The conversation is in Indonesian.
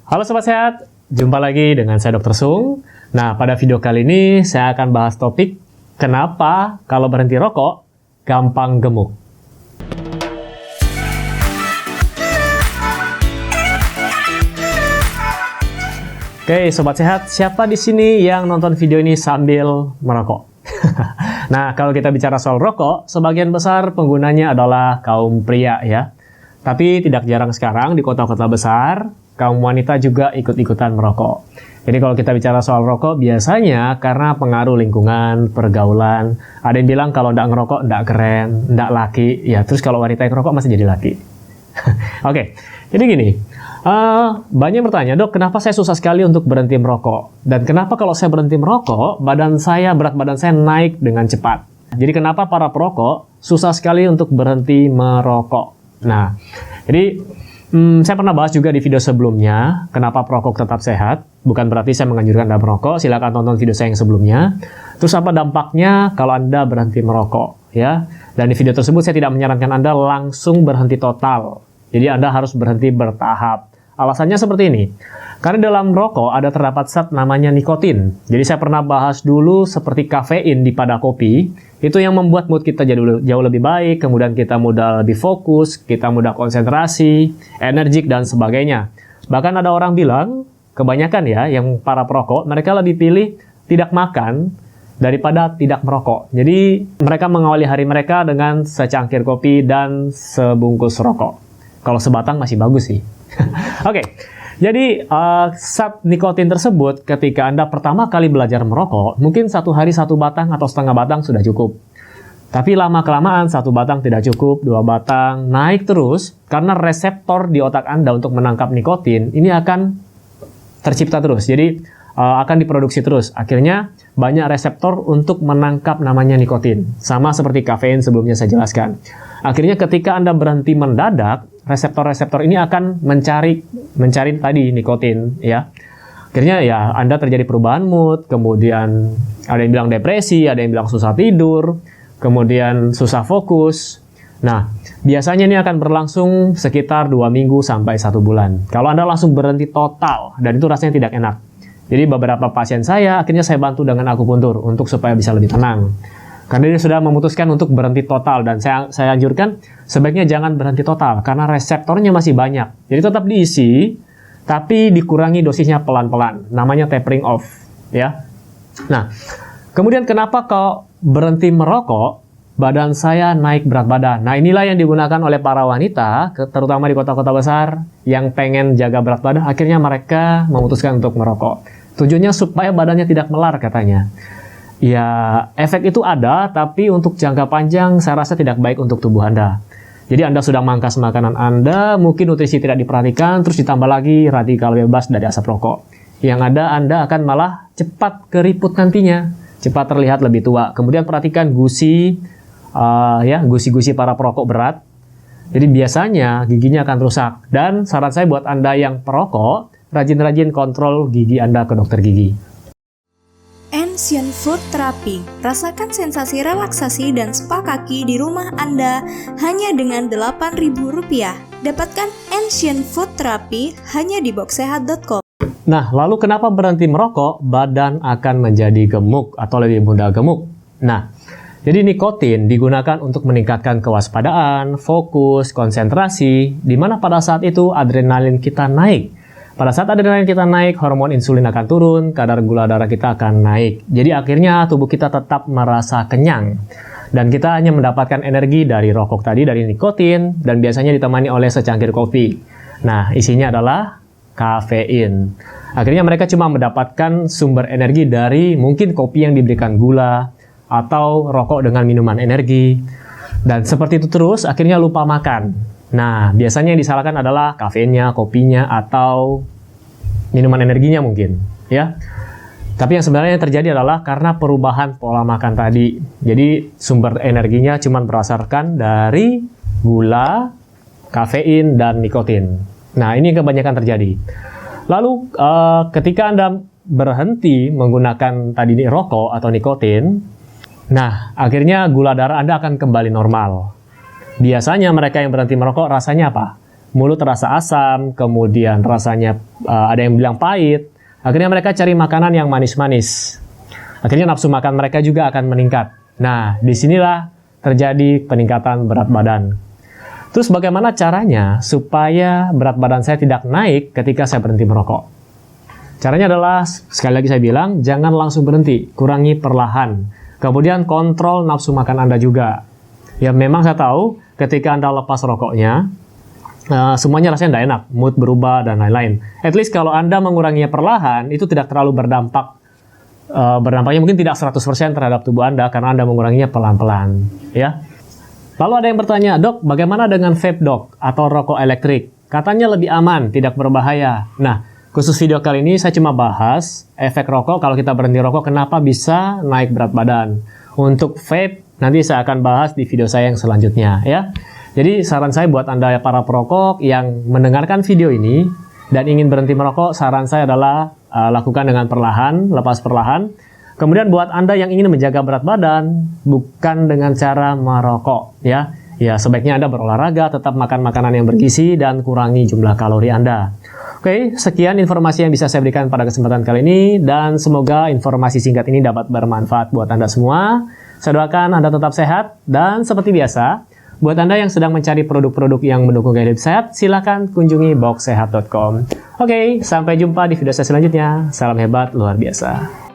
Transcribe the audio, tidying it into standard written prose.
Halo Sobat Sehat, jumpa lagi dengan saya Dr. Sung. Nah, pada video kali ini saya akan bahas topik kenapa kalau berhenti rokok gampang gemuk. Oke, Sobat Sehat, siapa di sini yang nonton video ini sambil merokok? Nah, kalau kita bicara soal rokok, sebagian besar penggunanya adalah kaum pria ya. Tapi tidak jarang sekarang di kota-kota besar, kaum wanita juga ikut-ikutan merokok. Jadi kalau kita bicara soal rokok, biasanya karena pengaruh lingkungan, pergaulan. Ada yang bilang kalau nggak ngerokok, nggak keren, nggak laki. Ya, terus kalau wanita yang ngerokok masih jadi laki. Oke, jadi gini. Banyak bertanya, dok, kenapa saya susah sekali untuk berhenti merokok? Dan kenapa kalau saya berhenti merokok, berat badan saya naik dengan cepat? Jadi kenapa para perokok susah sekali untuk berhenti merokok? Nah, jadi saya pernah bahas juga di video sebelumnya, kenapa perokok tetap sehat. Bukan berarti saya menganjurkan Anda merokok, silakan tonton video saya yang sebelumnya. Terus apa dampaknya kalau Anda berhenti merokok? Ya. Dan di video tersebut saya tidak menyarankan Anda langsung berhenti total. Jadi Anda harus berhenti bertahap. Alasannya seperti ini. Karena dalam rokok ada terdapat zat namanya nikotin. Jadi saya pernah bahas dulu seperti kafein di pada kopi. Itu yang membuat mood kita jauh lebih baik. Kemudian kita mudah lebih fokus, kita mudah konsentrasi, energik dan sebagainya. Bahkan ada orang bilang, kebanyakan ya yang para perokok, mereka lebih pilih tidak makan daripada tidak merokok. Jadi mereka mengawali hari mereka dengan secangkir kopi dan sebungkus rokok. Kalau sebatang masih bagus sih. Oke, jadi zat nikotin tersebut ketika Anda pertama kali belajar merokok, mungkin satu hari satu batang atau setengah batang sudah cukup. Tapi lama-kelamaan satu batang tidak cukup, 2 batang, naik terus karena reseptor di otak Anda untuk menangkap nikotin ini akan tercipta terus. Jadi akan diproduksi terus. Akhirnya banyak reseptor untuk menangkap namanya nikotin. Sama seperti kafein sebelumnya saya jelaskan. Akhirnya ketika Anda berhenti mendadak, reseptor-reseptor ini akan mencari tadi nikotin ya. Akhirnya ya Anda terjadi perubahan mood, kemudian ada yang bilang depresi, ada yang bilang susah tidur, kemudian susah fokus. Nah, biasanya ini akan berlangsung sekitar 2 minggu sampai 1 bulan. Kalau Anda langsung berhenti total dan itu rasanya tidak enak. Jadi beberapa pasien saya akhirnya saya bantu dengan akupuntur untuk supaya bisa lebih tenang. Karena dia sudah memutuskan untuk berhenti total dan saya anjurkan sebaiknya jangan berhenti total karena reseptornya masih banyak. Jadi tetap diisi tapi dikurangi dosisnya pelan-pelan. Namanya tapering off ya. Nah, kemudian kenapa kalau berhenti merokok badan saya naik berat badan? Nah, inilah yang digunakan oleh para wanita terutama di kota-kota besar yang pengen jaga berat badan, akhirnya mereka memutuskan untuk merokok. Tujuannya supaya badannya tidak melar katanya. Ya, efek itu ada, tapi untuk jangka panjang saya rasa tidak baik untuk tubuh Anda. Jadi Anda sudah mangkas makanan Anda, mungkin nutrisi tidak diperhatikan, terus ditambah lagi radikal bebas dari asap rokok. Yang ada Anda akan malah cepat keriput nantinya, cepat terlihat lebih tua. Kemudian perhatikan gusi para perokok berat. Jadi biasanya giginya akan rusak. Dan saran saya buat Anda yang perokok, rajin-rajin kontrol gigi Anda ke dokter gigi. Ancient Foot Therapy. Rasakan sensasi relaksasi dan spa kaki di rumah Anda hanya dengan Rp8.000. Dapatkan Ancient Foot Therapy hanya di boxsehat.com. Nah, lalu kenapa berhenti merokok badan akan menjadi gemuk atau lebih mudah gemuk? Nah, jadi nikotin digunakan untuk meningkatkan kewaspadaan, fokus, konsentrasi, di mana pada saat itu adrenalin kita naik. Pada saat adrenalin kita naik, hormon insulin akan turun, kadar gula darah kita akan naik. Jadi akhirnya tubuh kita tetap merasa kenyang. Dan kita hanya mendapatkan energi dari rokok tadi, dari nikotin, dan biasanya ditemani oleh secangkir kopi. Nah, isinya adalah kafein. Akhirnya mereka cuma mendapatkan sumber energi dari mungkin kopi yang diberikan gula, atau rokok dengan minuman energi. Dan seperti itu terus, akhirnya lupa makan. Nah, biasanya yang disalahkan adalah kafeinnya, kopinya, atau minuman energinya mungkin, ya. Tapi yang sebenarnya terjadi adalah karena perubahan pola makan tadi. Jadi sumber energinya cuma berdasarkan dari gula, kafein, dan nikotin. Nah, ini kebanyakan terjadi. Lalu ketika Anda berhenti menggunakan tadi rokok atau nikotin, nah, akhirnya gula darah Anda akan kembali normal. Biasanya mereka yang berhenti merokok rasanya apa? mulut terasa asam, kemudian rasanya ada yang bilang pahit. Akhirnya mereka cari makanan yang manis-manis. Akhirnya nafsu makan mereka juga akan meningkat. Nah, disinilah terjadi peningkatan berat badan. Terus bagaimana caranya supaya berat badan saya tidak naik ketika saya berhenti merokok? Caranya adalah, sekali lagi saya bilang, jangan langsung berhenti, kurangi perlahan. Kemudian kontrol nafsu makan Anda juga. Ya memang saya tahu ketika Anda lepas rokoknya, semuanya rasanya tidak enak, mood berubah dan lain-lain. At least kalau Anda menguranginya perlahan, itu tidak terlalu berdampaknya mungkin tidak 100% terhadap tubuh Anda karena Anda menguranginya pelan-pelan. Ya. Lalu ada yang bertanya, dok, bagaimana dengan vape dok atau rokok elektrik? Katanya lebih aman, tidak berbahaya. Nah, khusus video kali ini saya cuma bahas efek rokok kalau kita berhenti rokok, kenapa bisa naik berat badan. Untuk vape, nanti saya akan bahas di video saya yang selanjutnya. Ya. Jadi saran saya buat Anda para perokok yang mendengarkan video ini dan ingin berhenti merokok, saran saya adalah lakukan dengan perlahan, lepas perlahan. Kemudian buat Anda yang ingin menjaga berat badan, bukan dengan cara merokok, ya. Ya, sebaiknya Anda berolahraga, tetap makan makanan yang bergizi, dan kurangi jumlah kalori Anda. Oke, sekian informasi yang bisa saya berikan pada kesempatan kali ini, dan semoga informasi singkat ini dapat bermanfaat buat Anda semua. Saya doakan Anda tetap sehat, dan seperti biasa, buat Anda yang sedang mencari produk-produk yang mendukung gaya hidup sehat, silakan kunjungi boxsehat.com. Oke, sampai jumpa di video saya selanjutnya. Salam hebat luar biasa.